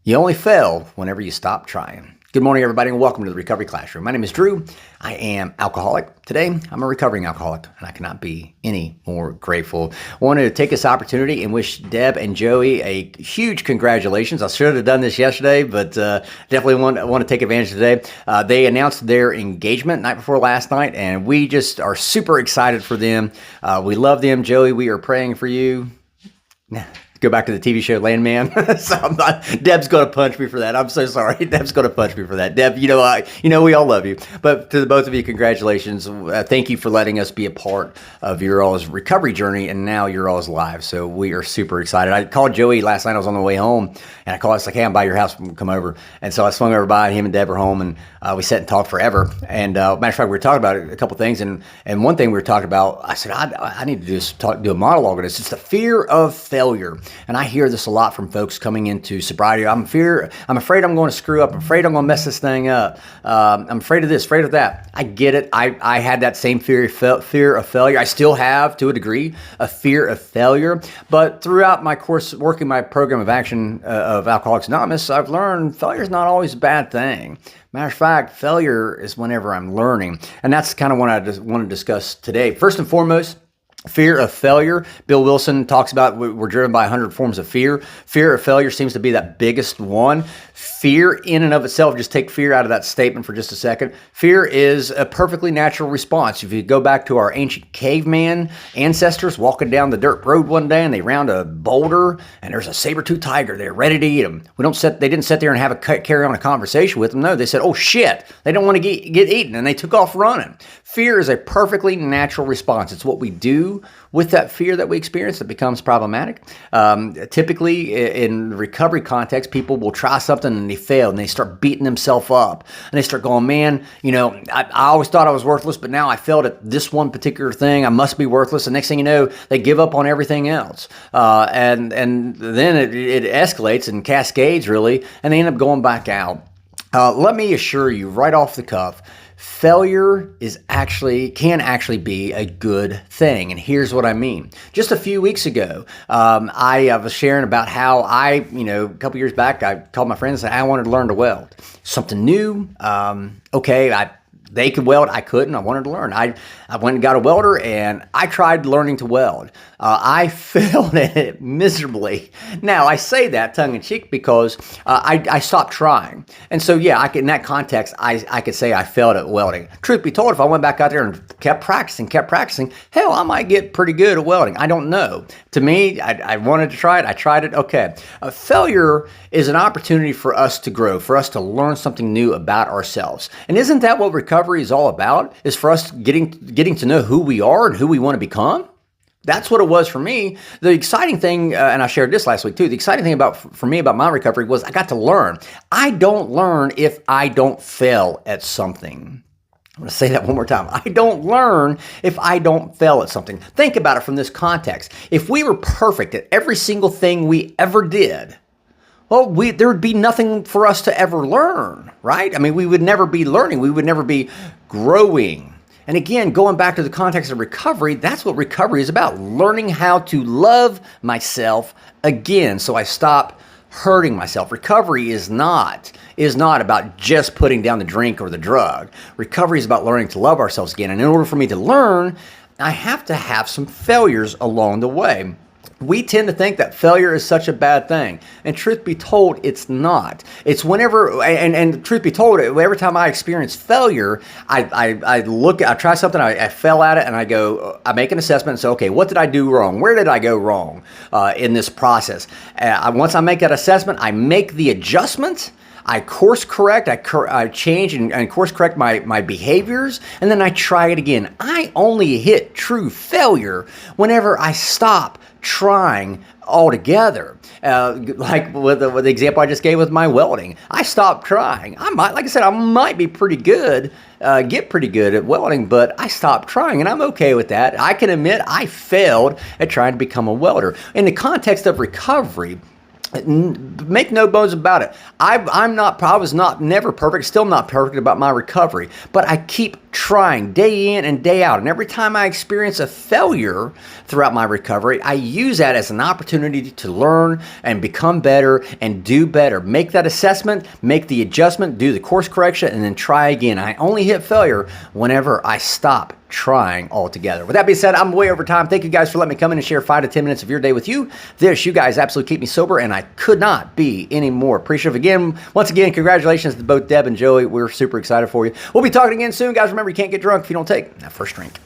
You only fail whenever you stop trying. Good morning, everybody, and welcome to the Recovery Classroom. My name is Drew. I am alcoholic. Today, I'm a recovering alcoholic, and I cannot be any more grateful. I wanted to take this opportunity and wish Deb and Joey a huge congratulations. I should have done this yesterday, but definitely want to take advantage today. They announced their engagement night before last night, and we just are super excited for them. We love them. Joey, we are praying for you. Go back to the TV show Landman. So Deb's going to punch me for that. I'm so sorry. Deb's going to punch me for that. Deb, we all love you. But to the both of you, congratulations. Thank you for letting us be a part of your all's recovery journey, and now your all's lives. So we are super excited. I called Joey last night. I was on the way home, and I called. I was like, "Hey, I'm by your house. Come over." And so I swung over by, and him and Deb were home, and we sat and talked forever. And matter of fact, we were talking about a couple things, and one thing we were talking about, I said, I need to do a monologue on this. It's the fear of failure. And I hear this a lot from folks coming into sobriety. I'm afraid I'm going to screw up. I'm afraid I'm going to mess this thing up. I'm afraid of this, afraid of that. I get it. I had that same fear of failure. I still have, to a degree, a fear of failure. But throughout my course, working my program of action of Alcoholics Anonymous, I've learned failure is not always a bad thing. Matter of fact, failure is whenever I'm learning. And that's kind of what I just want to discuss today. First and foremost, fear of failure. Bill Wilson talks about we're driven by 100 forms of fear. Fear of failure seems to be that biggest one. Fear in and of itself, just take fear out of that statement for just a second. Fear is a perfectly natural response. If you go back to our ancient caveman ancestors walking down the dirt road one day and they round a boulder and there's a saber-toothed tiger there ready to eat them. They didn't sit there and carry on a conversation with them. No, they said, "Oh shit," they don't want to get eaten, and they took off running. Fear is a perfectly natural response. It's what we do with that fear that we experience that becomes problematic. Typically, in recovery context, people will try something and they fail and they start beating themselves up and they start going, "Man, I always thought I was worthless, but now I failed at this one particular thing. I must be worthless." And next thing you know, they give up on everything else. And then it escalates and cascades really, and they end up going back out. Let me assure you right off the cuff, failure can actually be a good thing. And here's what I mean. Just a few weeks ago, I was sharing about how a couple years back, I called my friends and said, I wanted to learn to weld. Something new. They could weld. I couldn't. I wanted to learn. I went and got a welder and I tried learning to weld. I failed at it miserably. Now, I say that tongue in cheek because I stopped trying. And so, yeah, in that context, I could say I failed at welding. Truth be told, if I went back out there and kept practicing, hell, I might get pretty good at welding. I don't know. To me, I wanted to try it. I tried it. Okay. Failure is an opportunity for us to grow, for us to learn something new about ourselves. And isn't that what recovery is all about? Is for us getting to know who we are and who we want to become? That's what it was for me. The exciting thing, and I shared this last week too, the exciting thing for me about my recovery was I got to learn. I don't learn if I don't fail at something. I'm going to say that one more time. I don't learn if I don't fail at something. Think about it from this context. If we were perfect at every single thing we ever did, well, there would be nothing for us to ever learn, right? I mean, we would never be learning. We would never be growing. And again, going back to the context of recovery, that's what recovery is about, learning how to love myself again so I stop hurting myself. Recovery is not about just putting down the drink or the drug. Recovery is about learning to love ourselves again. And in order for me to learn, I have to have some failures along the way. We tend to think that failure is such a bad thing. And truth be told, it's not. It's whenever, and truth be told, every time I experience failure, I try something, I fail at it, and I make an assessment and say, okay, what did I do wrong? Where did I go wrong in this process? Once I make that assessment, I make the adjustment. I course correct, I change and course correct my behaviors, and then I try it again. I only hit true failure whenever I stop trying altogether. Like with the example I just gave with my welding, I stopped trying. I might be pretty good, get pretty good at welding, but I stopped trying, and I'm okay with that. I can admit I failed at trying to become a welder. In the context of recovery, Make no bones about it. I was never perfect, still not perfect about my recovery, but I keep trying day in and day out. And every time I experience a failure throughout my recovery, I use that as an opportunity to learn and become better and do better. Make that assessment, make the adjustment, do the course correction, and then try again. I only hit failure whenever I stop trying altogether. With that being said, I'm way over time. Thank you guys for letting me come in and share 5 to 10 minutes of your day with you. You guys absolutely keep me sober, and I could not be any more appreciative. Once again, congratulations to both Deb and Joey. We're super excited for you. We'll be talking again soon, guys. Remember, you can't get drunk if you don't take that first drink.